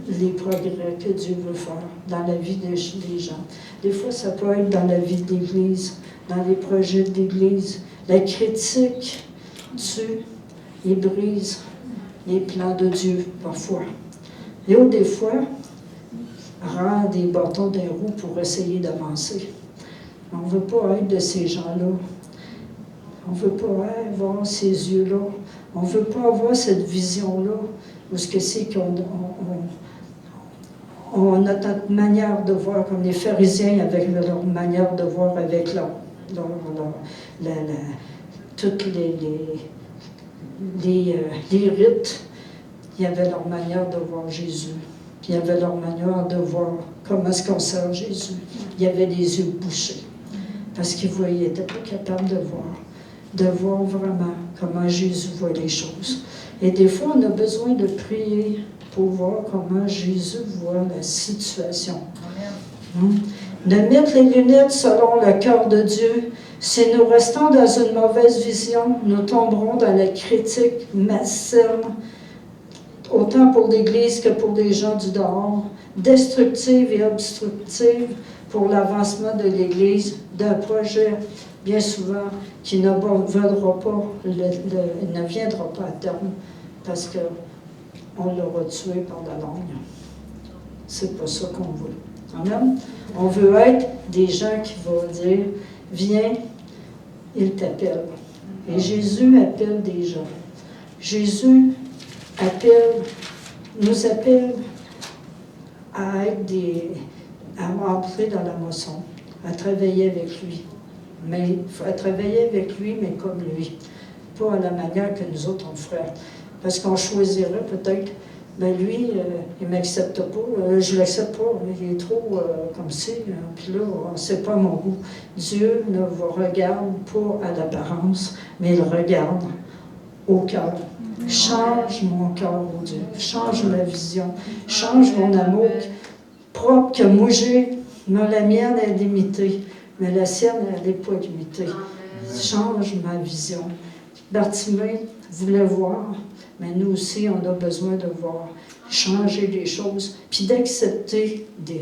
les progrès que Dieu veut faire dans la vie des gens. Des fois, ça peut être dans la vie de l'Église, dans les projets de l'Église. La critique tue et brise les plans de Dieu, parfois. Et des fois, rend des bâtons dans les roues pour essayer d'avancer. On ne veut pas être de ces gens-là. On ne veut pas avoir ces yeux-là. On ne veut pas avoir cette vision-là, où ce que c'est qu'on on a notre manière de voir, comme les pharisiens avec leur manière de voir, avec toutes les rites, il y avait leur manière de voir Jésus. Puis il y avait leur manière de voir comment est-ce qu'on sert Jésus. Il y avait les yeux bouchés, parce qu'ils n'étaient pas capables de voir vraiment comment Jésus voit les choses. Et des fois, on a besoin de prier pour voir comment Jésus voit la situation. De mettre les lunettes selon le cœur de Dieu. Si nous restons dans une mauvaise vision, nous tomberons dans la critique malsaine, autant pour l'Église que pour les gens du dehors, destructive et obstructive pour l'avancement de l'Église, d'un projet bien souvent qui ne viendra pas à terme parce qu'on l'aura tué par la langue. C'est pas ça qu'on veut. Amen. On veut être des gens qui vont dire, viens, il t'appelle. Et Jésus appelle des gens. Jésus nous appelle à être à entrer dans la moisson, à travailler avec lui. Mais il faut travailler avec lui, mais comme lui. Pas à la manière que nous autres on ferait. Parce qu'on choisirait peut-être, ben lui, il ne m'accepte pas, je ne l'accepte pas, il est trop comme ça, puis là, c'est pas mon goût. Dieu ne vous regarde pas à l'apparence, mais il regarde au cœur. Change mon cœur, oh Dieu. Change ma vision. Change mon amour propre que moi j'ai. Mais la mienne est limitée. Mais la sienne, elle n'est pas limitée. Change ma vision. Bartimée voulait voir, mais nous aussi, on a besoin de voir. Changer les choses, puis d'accepter de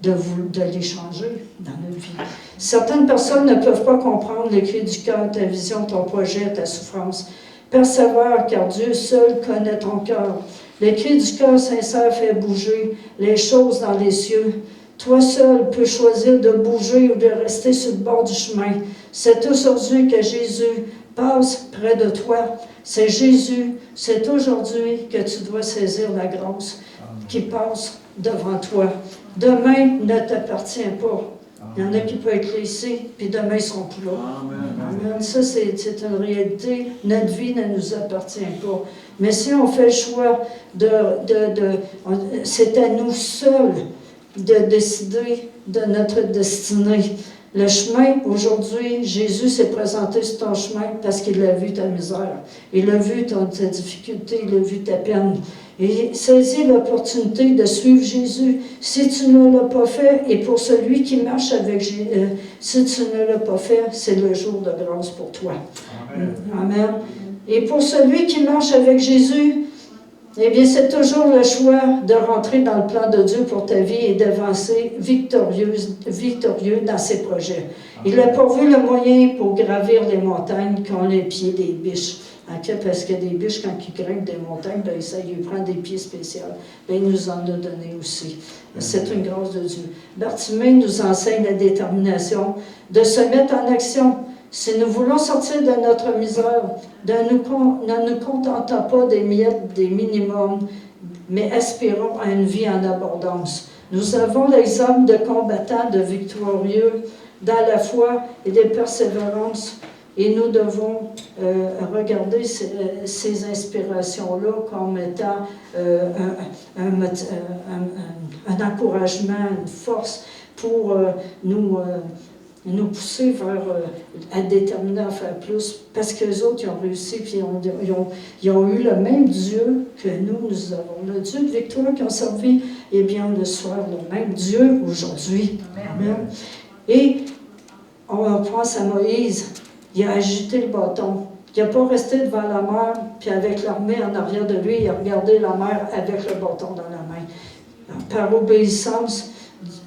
les changer dans notre vie. Certaines personnes ne peuvent pas comprendre le cri du cœur, ta vision, ton projet, ta souffrance. Persévère, car Dieu seul connaît ton cœur. Le cri du cœur sincère fait bouger les choses dans les cieux. Toi seul peux choisir de bouger ou de rester sur le bord du chemin. C'est aujourd'hui que Jésus passe près de toi. C'est Jésus, c'est aujourd'hui que tu dois saisir la grâce qui passe devant toi. Demain ne t'appartient pas. Il y en a qui peuvent être ici, puis demain ils sont plus là. Amen. Ça, c'est une réalité. Notre vie ne nous appartient pas. Mais si on fait le choix c'est à nous seuls de décider de notre destinée. Le chemin, aujourd'hui, Jésus s'est présenté sur ton chemin parce qu'il a vu ta misère. Il a vu ta difficulté, il a vu ta peine. Et saisis l'opportunité de suivre Jésus. Si tu ne l'as pas fait, et pour celui qui marche avec Jésus, si tu ne l'as pas fait, c'est le jour de grâce pour toi. Amen. Amen. Et pour celui qui marche avec Jésus, eh bien, c'est toujours le choix de rentrer dans le plan de Dieu pour ta vie et d'avancer victorieux dans ses projets. Il a pourvu le moyen pour gravir les montagnes qu'ont les pieds des biches. Okay? Parce que des biches, quand ils grimpent des montagnes, ben, ça lui prend des pieds spéciaux. Ben, il nous en a donné aussi. C'est une grâce de Dieu. Bartimée nous enseigne la détermination de se mettre en action. Si nous voulons sortir de notre misère, ne nous contentons pas des miettes, des minimums, mais aspirons à une vie en abondance. Nous avons l'exemple de combattants, de victorieux dans la foi et de persévérance, et nous devons regarder ces inspirations-là comme étant un encouragement, une force pour nous nous pousser vers, à déterminer à faire plus, parce que les autres, ils ont réussi, puis ils ont eu le même Dieu que nous avons. Le Dieu de victoire qui ont servi, eh bien, on le soit le même Dieu aujourd'hui. Amen. Et on pense à Moïse, il a agité le bâton. Il n'a pas resté devant la mer, puis avec l'armée en arrière de lui, il a regardé la mer avec le bâton dans la main. Par obéissance,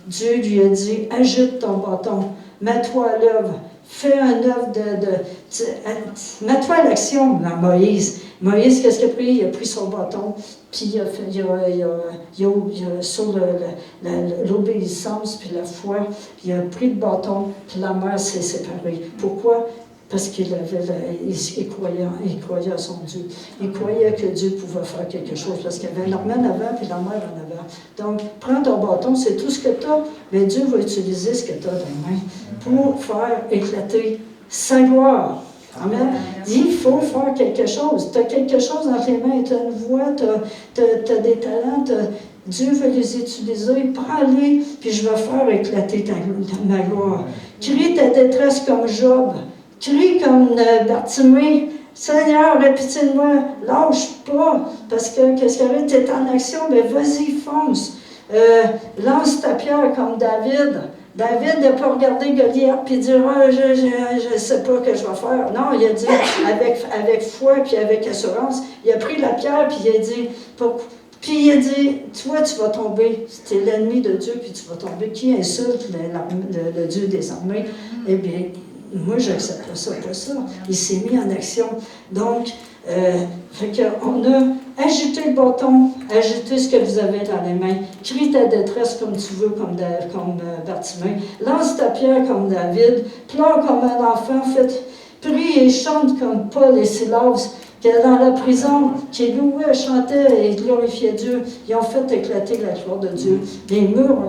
Dieu lui a dit, agite ton bâton, mets-toi à l'œuvre, fais un œuvre mets-toi à l'action, là, Moïse. Moïse, qu'est-ce qu'il a pris? Il a pris son bâton, puis sur l'obéissance, puis la foi, il a pris le bâton, puis la mer s'est séparée. Pourquoi? Parce qu'il croyait à son Dieu. Il croyait que Dieu pouvait faire quelque chose, parce qu'il y avait l'armée en avant, puis la mer en avant. Donc, prends ton bâton, c'est tout ce que tu as, mais Dieu va utiliser ce que tu as dans les mains pour faire éclater sa gloire. Amen. Il faut faire quelque chose. Tu as quelque chose dans tes mains, tu as une voix, tu as des talents, Dieu veut les utiliser. Prends-les, puis je vais faire éclater ma gloire. Crie ta détresse comme Job. Crie comme Bartimée. Seigneur, aie pitié de moi, lâche pas, parce que qu'est-ce qu'il y avait? Tu es en action, mais vas-y, fonce. Lance ta pierre comme David. David n'a pas regardé Goliath et dit ah, je ne sais pas ce que je vais faire. Non, il a dit avec foi puis avec assurance. Il a pris la pierre puis il a dit toi, tu vas tomber. Tu es l'ennemi de Dieu puis tu vas tomber. Qui insulte le Dieu des armées? Eh bien, moi, je n'accepte pas ça. Il s'est mis en action. Donc, on a agité le bâton, agité ce que vous avez dans les mains, crie ta détresse comme tu veux, comme Bartimée, lance ta pierre comme David, pleure comme un enfant, prie et chante comme Paul et Silas, qui dans la prison, qui louaient, chantaient et glorifiaient Dieu. Ils ont fait éclater la gloire de Dieu. Les murs,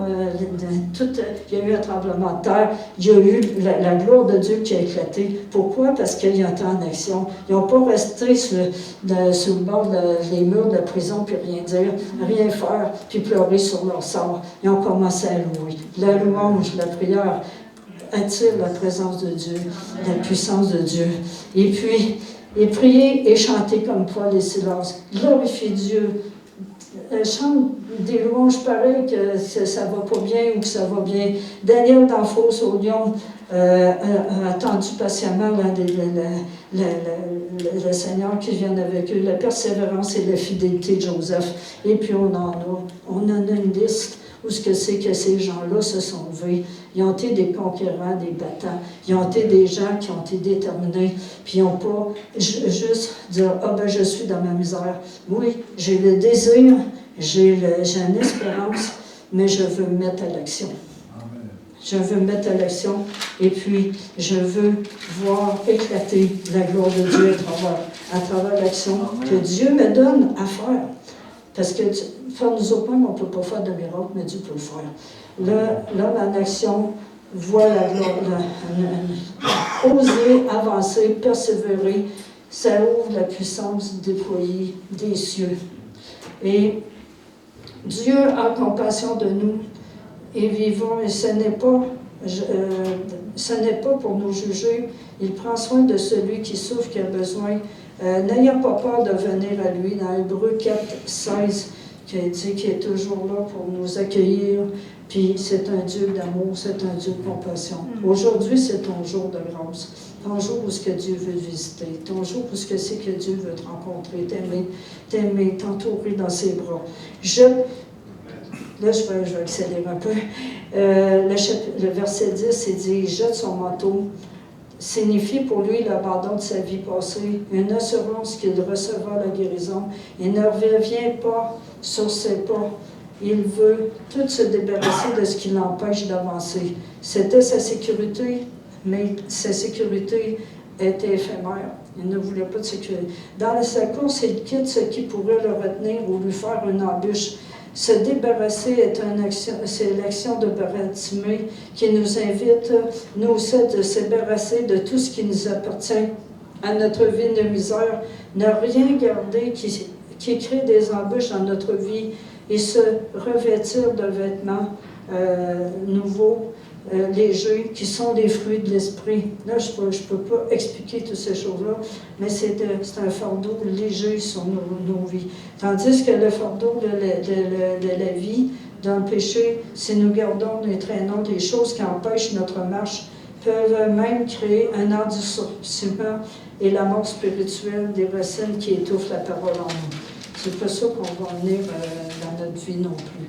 il y a eu un tremblement de terre, il y a eu la gloire de Dieu qui a éclaté. Pourquoi? Parce qu'ils étaient en action. Ils n'ont pas resté sur le bord des murs de la prison, puis rien dire, rien faire, puis pleurer sur leur sort. Ils ont commencé à louer. La louange, la prière attire la présence de Dieu, la puissance de Dieu. Et prier et chanter comme Paul et Silas. Glorifier Dieu. Chante des louanges pareilles que ça ne va pas bien ou que ça va bien. Daniel dans Fosse au lion a attendu patiemment le Seigneur qui vient avec eux, la persévérance et la fidélité de Joseph. Et puis on en a une liste où ce que c'est que ces gens-là se sont levés. Ils ont été des conquérants, des battants. Ils ont été des gens qui ont été déterminés, puis ils n'ont pas juste dire « Ah ben je suis dans ma misère ». Oui, j'ai le désir, j'ai une espérance, mais je veux me mettre à l'action. Je veux me mettre à l'action et puis je veux voir éclater la gloire de Dieu à travers l'action que Dieu me donne à faire. Parce que faire nous autres mêmes, on ne peut pas faire de miracle, mais Dieu peut le faire. L'homme en action voit la gloire, oser, avancer, persévérer, ça ouvre la puissance déployée des cieux. Et Dieu a compassion de nous et vivons, et ce n'est pas pour nous juger. Il prend soin de celui qui souffre, qui a besoin. N'ayons pas peur de venir à lui. Dans Hébreux 4, 16, qui a dit qu'il est toujours là pour nous accueillir. Puis c'est un Dieu d'amour, c'est un Dieu de compassion. Aujourd'hui, c'est ton jour de grâce. Ton jour où ce que Dieu veut visiter. Ton jour où ce que c'est que Dieu veut te rencontrer, t'aimer, t'entourer dans ses bras. Là, je vais accélérer un peu. Le verset 10, il dit « Jette son manteau » signifie pour lui l'abandon de sa vie passée, une assurance qu'il recevra la guérison. Il ne revient pas sur ses pas. Il veut tout se débarrasser de ce qui l'empêche d'avancer. C'était sa sécurité, mais sa sécurité était éphémère. Il ne voulait pas de sécurité. Dans sa course, il quitte ce qui pourrait le retenir ou lui faire une embûche. Se débarrasser c'est l'action de Bartimée qui nous invite, nous aussi, de se débarrasser de tout ce qui nous appartient à notre vie de misère, ne rien garder qui crée des embûches dans notre vie et se revêtir de vêtements nouveaux, légers, qui sont les fruits de l'esprit. Là, je ne peux pas expliquer toutes ces choses-là, mais c'est un fardeau léger sur nos vies. Tandis que le fardeau de la vie, dans le péché, si nous gardons et traînons des choses qui empêchent notre marche, peuvent même créer un endurcissement et la mort spirituelle des racines qui étouffent la parole en nous. C'est pas ça qu'on va venir dans notre vie non plus.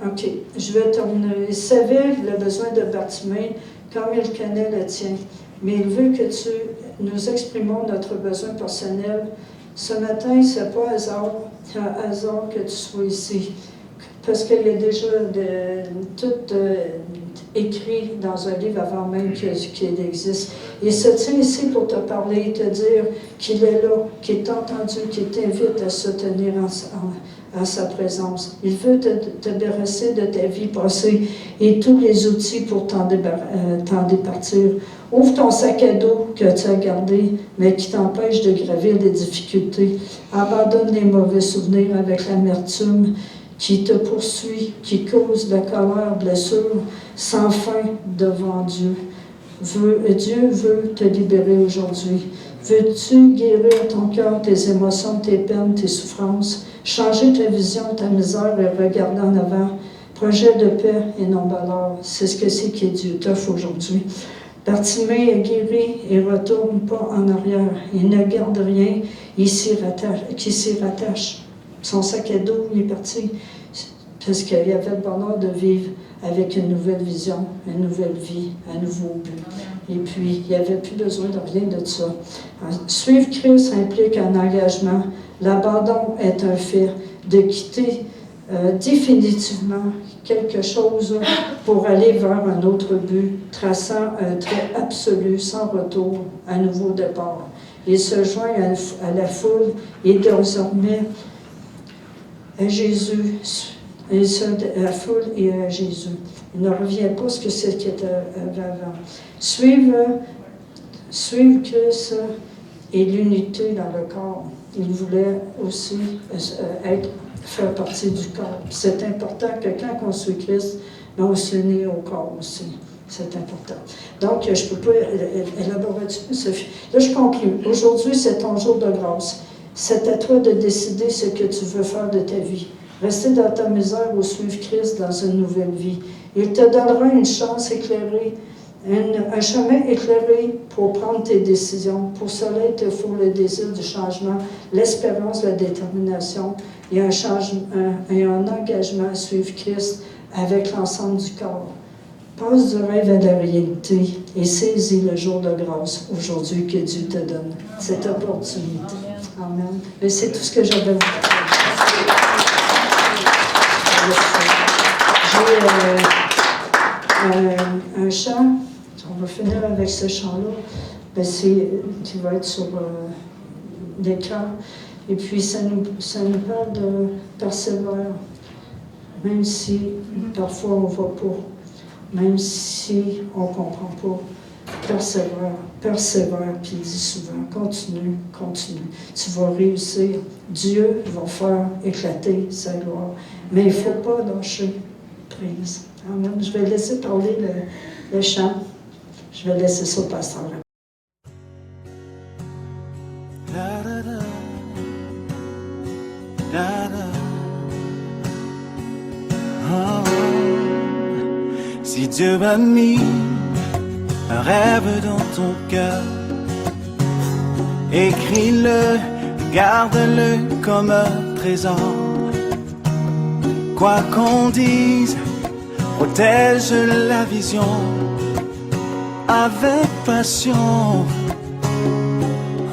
OK, je vais terminer. Il savait le besoin de Bartimée comme il connaît le tien, mais il veut que nous exprimons notre besoin personnel. Ce matin, ce n'est pas un hasard que tu sois ici, parce qu'il y a déjà tout écrit dans un livre avant même qu'il existe. Il se tient ici pour te parler et te dire qu'il est là, qu'il est entendu, qu'il t'invite à se tenir en sa présence. Il veut te débarrasser de ta vie passée et tous les outils pour t'en départir. Ouvre ton sac à dos que tu as gardé, mais qui t'empêche de gravir les difficultés. Abandonne les mauvais souvenirs avec l'amertume qui te poursuit, qui cause de la colère, blessure, sans fin devant Dieu. Dieu veut te libérer aujourd'hui. Veux-tu guérir ton cœur, tes émotions, tes peines, tes souffrances, changer ta vision, ta misère et regarder en avant? Projet de paix et non malheur, c'est ce que c'est que Dieu t'offre aujourd'hui. Bartimée est guéri et ne retourne pas en arrière. Il ne garde rien, qui s'y rattache. Son sac à dos, il est parti parce qu'il avait le bonheur de vivre avec une nouvelle vision, une nouvelle vie, un nouveau but. Et puis, il n'y avait plus besoin de rien de ça. Suivre Christ implique un engagement. L'abandon est un fait. De quitter définitivement quelque chose pour aller vers un autre but, traçant un trait absolu, sans retour, un nouveau départ. Il se joint à la foule et désormais à Jésus, à la foule et à Jésus. Il ne revient pas à ce que c'est qu'il était avant. Suivre Christ et l'unité dans le corps. Il voulait aussi faire partie du corps. C'est important que quand on suit Christ, on s'unit au corps aussi. C'est important. Donc, je ne peux pas élaborer dessus, Sophie. Là, je conclue. Aujourd'hui, c'est ton jour de grâce. C'est à toi de décider ce que tu veux faire de ta vie. Rester dans ta misère ou suivre Christ dans une nouvelle vie. Il te donnera une chance éclairée, un chemin éclairé pour prendre tes décisions. Pour cela, il te faut le désir du changement, l'espérance, la détermination et un engagement à suivre Christ avec l'ensemble du corps. Passe du rêve à la réalité et saisis le jour de grâce aujourd'hui que Dieu te donne, cette opportunité. Amen. Et c'est tout ce que j'avais à vous dire. J'ai un chant, on va finir avec ce chant-là, qui va être sur l'écran. Et puis ça nous parle de persévère, même si parfois on ne va pas, même si on ne comprend pas. Persévère, puis il dit souvent, continue. Tu vas réussir. Dieu va faire éclater sa gloire. Mais il ne faut pas lâcher prise. Amen. Je vais laisser parler le chant. Je vais laisser ça au pasteur. Oh, si Dieu a mis un rêve dans ton cœur, écris-le, garde-le comme un trésor. Quoi qu'on dise, protège la vision avec passion.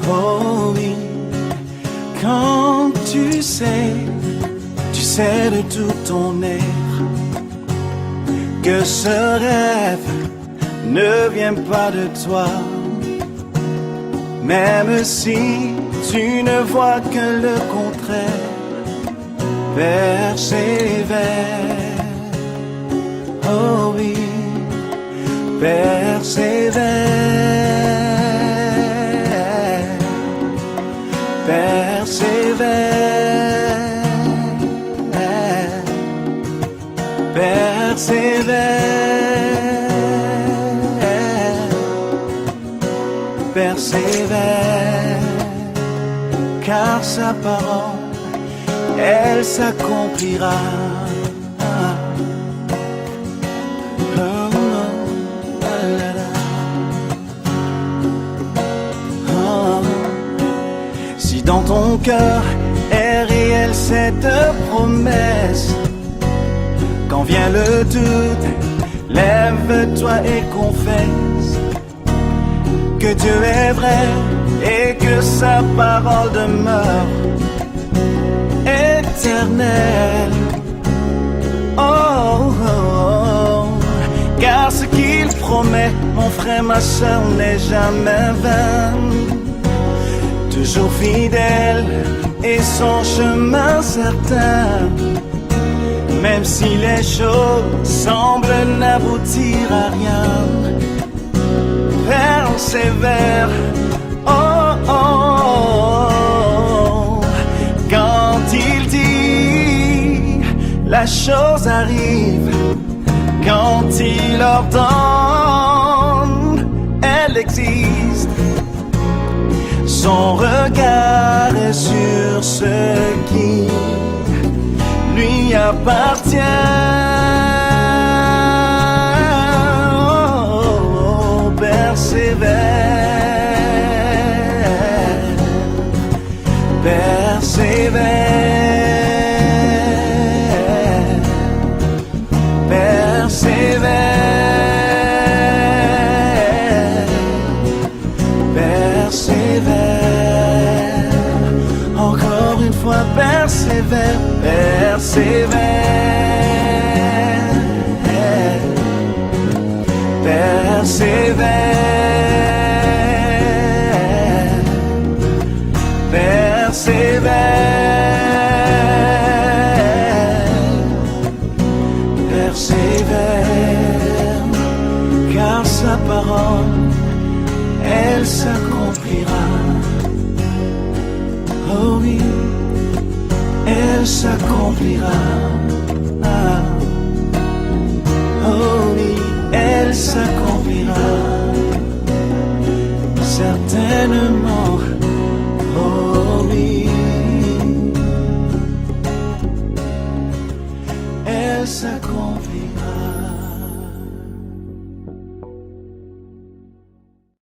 Oh oui, quand tu sais de tout ton être que ce rêve ne vient pas de toi, même si tu ne vois que le contraire. Persévère, oh oui, persévère, persévère, persévère. persévère, car sa parole, elle s'accomplira. Si dans ton cœur est réelle cette promesse, quand vient le doute, lève-toi et confesse que Dieu est vrai et que sa parole demeure éternelle. Oh, oh, oh. Car ce qu'il promet, mon frère, ma soeur, n'est jamais vain. Toujours fidèle et son chemin certain. Même si les choses semblent n'aboutir à rien, persévère. Oh, oh, oh. Quand il dit, la chose arrive. Quand il ordonne, elle existe. Son regard est sur ce qui lui appartient. Oh, persévère, persévère, persévère, persévère. Encore une fois, persévère, persévère, persévère, persévère, persévère, car sa parole, elle s'accomplira. Oh oui, elle s'accomplira. Ah. Oh oui, elle s'accomplira. Certainement. Oh oui, elle s'accomplit.